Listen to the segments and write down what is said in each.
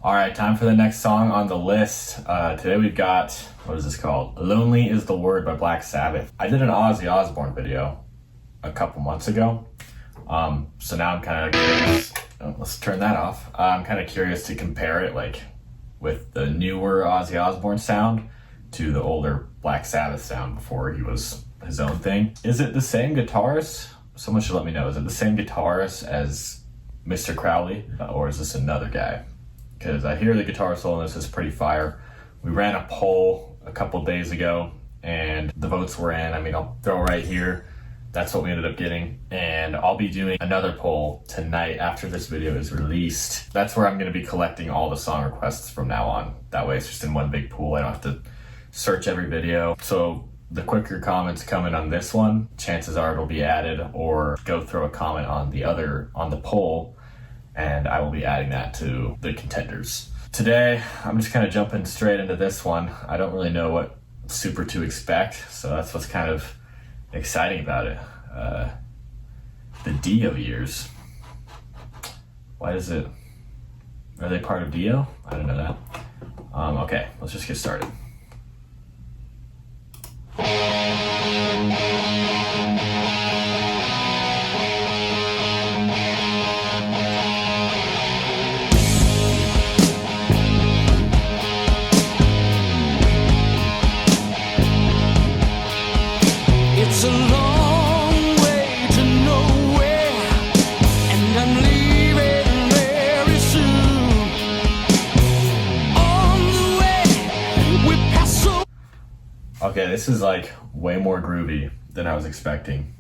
All right, time for the next song on the list. Today we've got, what is this called? Lonely is the Word by Black Sabbath. I did an Ozzy Osbourne video a couple months ago. So now I'm kind of curious. Oh, let's turn that off. I'm kind of curious to compare it like with the newer Ozzy Osbourne sound to the older Black Sabbath sound before he was his own thing. Is it the same guitarist? Someone should let me know. Is it the same guitarist as Mr. Crowley, or is this another guy? Because I hear the guitar solo in this is pretty fire. We ran a poll a couple days ago and the votes were in. I mean, I'll throw it right here. That's what we ended up getting. And I'll be doing another poll tonight after this video is released. That's where I'm gonna be collecting all the song requests from now on. That way it's just in one big pool. I don't have to search every video. So the quicker comments come in on this one, chances are it'll be added, or go throw a comment on the poll, and I will be adding that to the contenders. Today, I'm just kind of jumping straight into this one. I don't really know what super to expect, so that's what's kind of exciting about it. The Dio years. Why is it? Are they part of Dio? I didn't know that. Okay, let's just get started. It's a long way to nowhere, and I'm leaving very soon. On the way, we pass so. Okay, this is like way more groovy than I was expecting.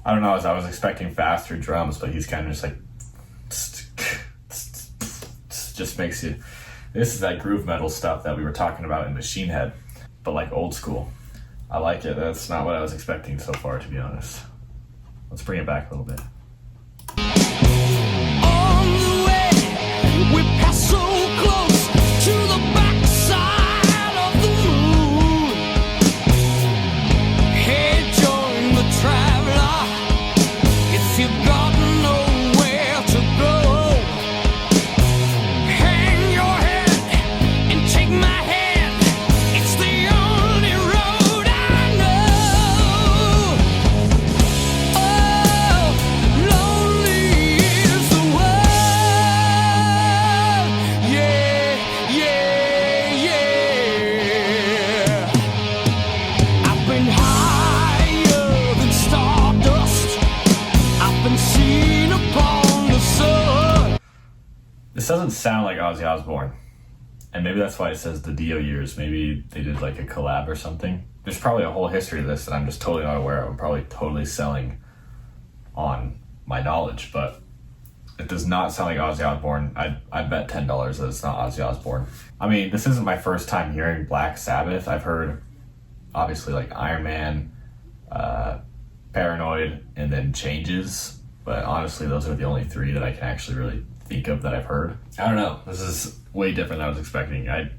I don't know, as I was expecting faster drums, but he's kind of just like, just makes you, this is that groove metal stuff that we were talking about in Machine Head, but like old school. I like it. That's not what I was expecting so far, to be honest. Let's bring it back a little bit. On the way, we pass so close to the backside of the moon. Hey, join the traveler if you've got nowhere to go. Hang your head and take my hand. It's the only road I know. Oh, lonely is the world. Yeah, yeah, yeah. I've been higher than stardust. I've been seen upon the sun. This doesn't sound like Ozzy Osbourne. And maybe that's why it says the Dio years. Maybe they did like a collab or something. There's probably a whole history of this that I'm just totally not aware of. I'm probably totally selling on my knowledge, but it does not sound like Ozzy Osbourne. I bet $10 that it's not Ozzy Osbourne. I mean, this isn't my first time hearing Black Sabbath. I've heard, obviously, like Iron Man, Paranoid, and then Changes. But honestly, those are the only three that I can actually really think of that I've heard. I don't know. This is way different than I was expecting. I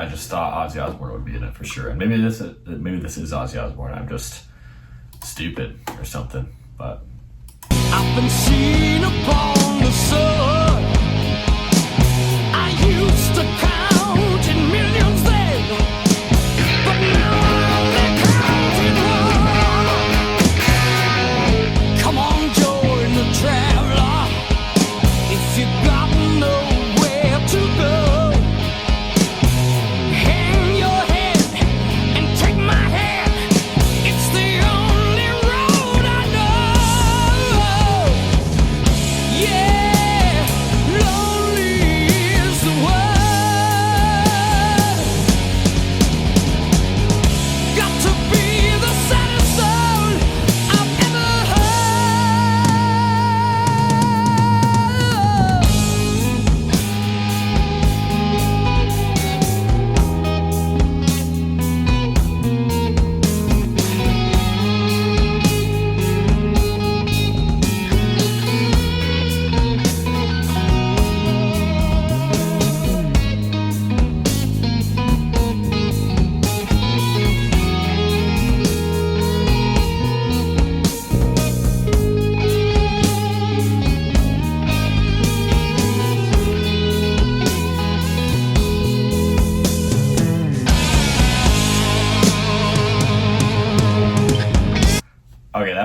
just thought Ozzy Osbourne would be in it for sure. And maybe this is Ozzy Osbourne. I'm just stupid or something. But I've been seen upon the sun. I used to count in millions then, but now I only count in one. Come on, join the traveler if you got nowhere to go. Hang your head and take my hand. It's the only road I know. Yeah, lonely is the world.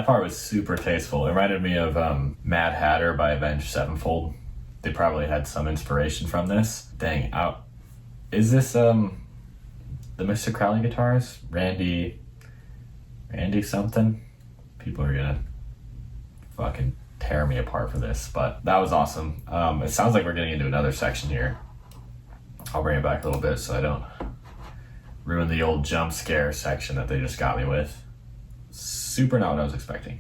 That part was super tasteful. It reminded me of Mad Hatter by Avenged Sevenfold. They probably had some inspiration from this. Dang, is this the Mr. Crowley guitarist? Randy something? People are gonna fucking tear me apart for this, but that was awesome. It sounds like we're getting into another section here. I'll bring it back a little bit so I don't ruin the old jump scare section that they just got me with. Super not what I was expecting.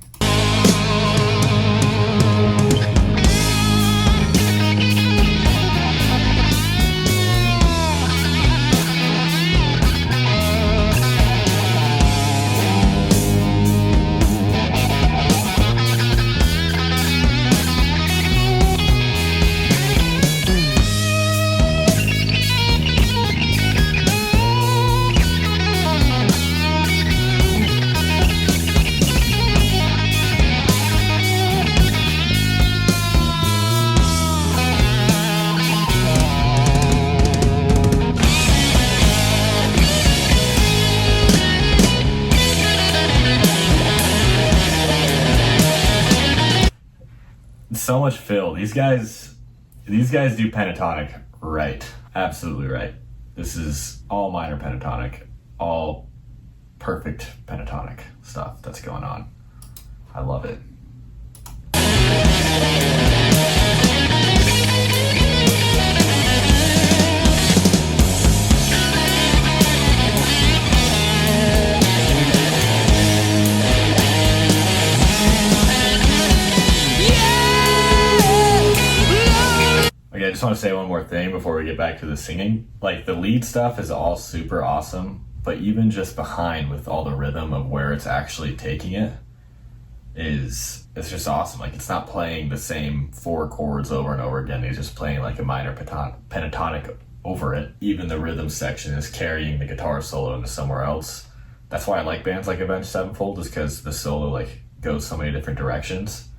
So much fill. These guys do pentatonic right. Absolutely right. This is all minor pentatonic, all perfect pentatonic stuff that's going on. I love it. Okay, I just want to say one more thing before we get back to the singing. Like, the lead stuff is all super awesome, but even just behind with all the rhythm of where it's actually taking it it's just awesome. Like, it's not playing the same 4 chords over and over again. He's just playing like a minor pentatonic over it. Even the rhythm section is carrying the guitar solo into somewhere else. That's why I like bands like Avenged Sevenfold, is because the solo like goes so many different directions.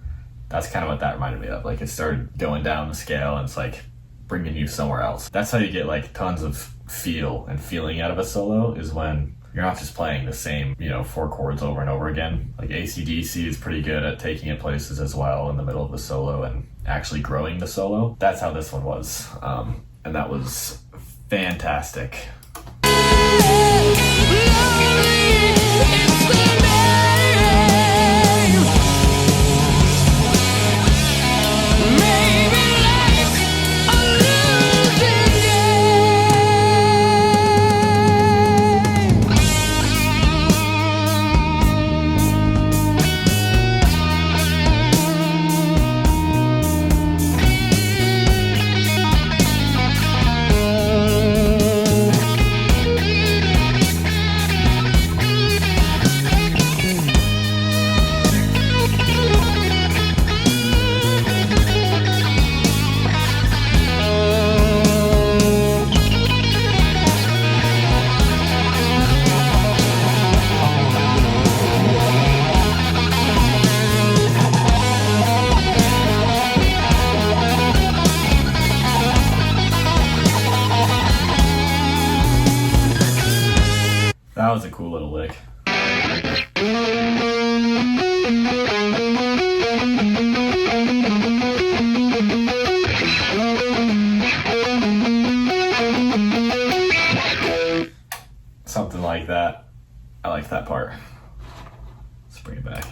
That's kind of what that reminded me of. Like, it started going down the scale and it's like bringing you somewhere else. That's how you get like tons of feel and feeling out of a solo, is when you're not just playing the same, 4 chords over and over again. Like, AC/DC is pretty good at taking it places as well in the middle of the solo and actually growing the solo. That's how this one was. And that was fantastic. That was a cool little lick. Something like that. I like that part. Let's bring it back.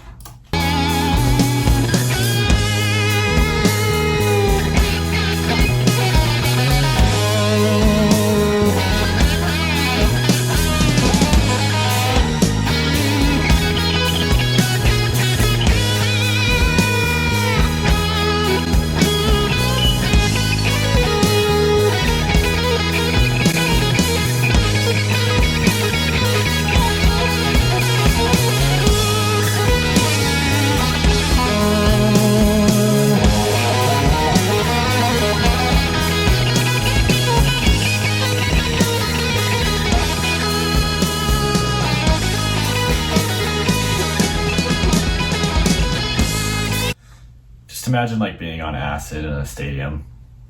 Imagine like being on acid in a stadium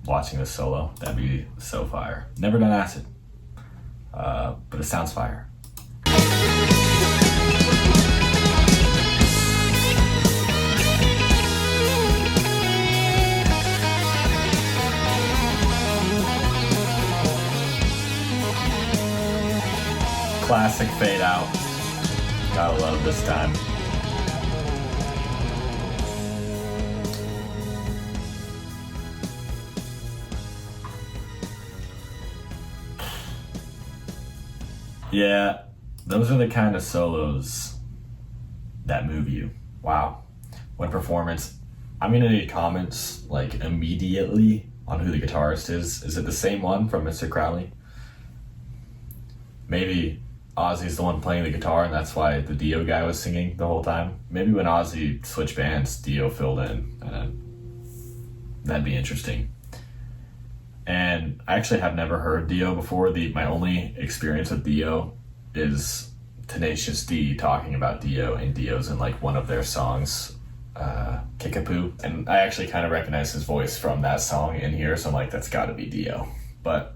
watching this solo. That'd be so fire. Never done acid, but it sounds fire. Classic fade out. Gotta love this time. Yeah, those are the kind of solos that move you. Wow. What performance. I'm gonna need comments like immediately on who the guitarist is. Is it the same one from Mr. Crowley? Maybe Ozzy's the one playing the guitar and that's why the Dio guy was singing the whole time. Maybe when Ozzy switched bands, Dio filled in. That'd be interesting. And I actually have never heard Dio before. My only experience with Dio is Tenacious D talking about Dio, and Dio's in like one of their songs, Kickapoo. And I actually kind of recognize his voice from that song in here, so I'm like, that's gotta be Dio. But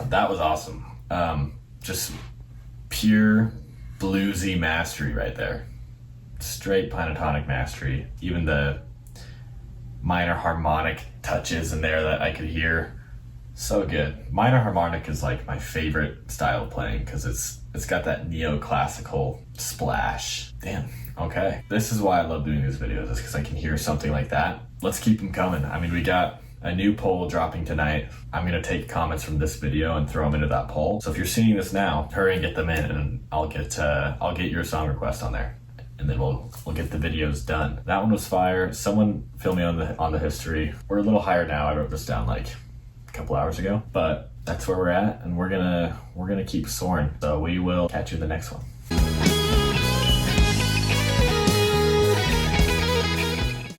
that was awesome. Just pure bluesy mastery right there. Straight pentatonic mastery. Even the minor harmonic touches in there that I could hear. So good. Minor harmonic is like my favorite style of playing because it's got that neoclassical splash. Damn. Okay. This is why I love doing these videos, is because I can hear something like that. Let's keep them coming. I mean, we got a new poll dropping tonight. I'm gonna take comments from this video and throw them into that poll. So if you're seeing this now, hurry and get them in, and I'll get your song request on there, and then we'll get the videos done. That one was fire. Someone fill me on the history. We're a little higher now. I wrote this down like a couple hours ago, but that's where we're at, and we're gonna keep soaring. So we will catch you in the next one.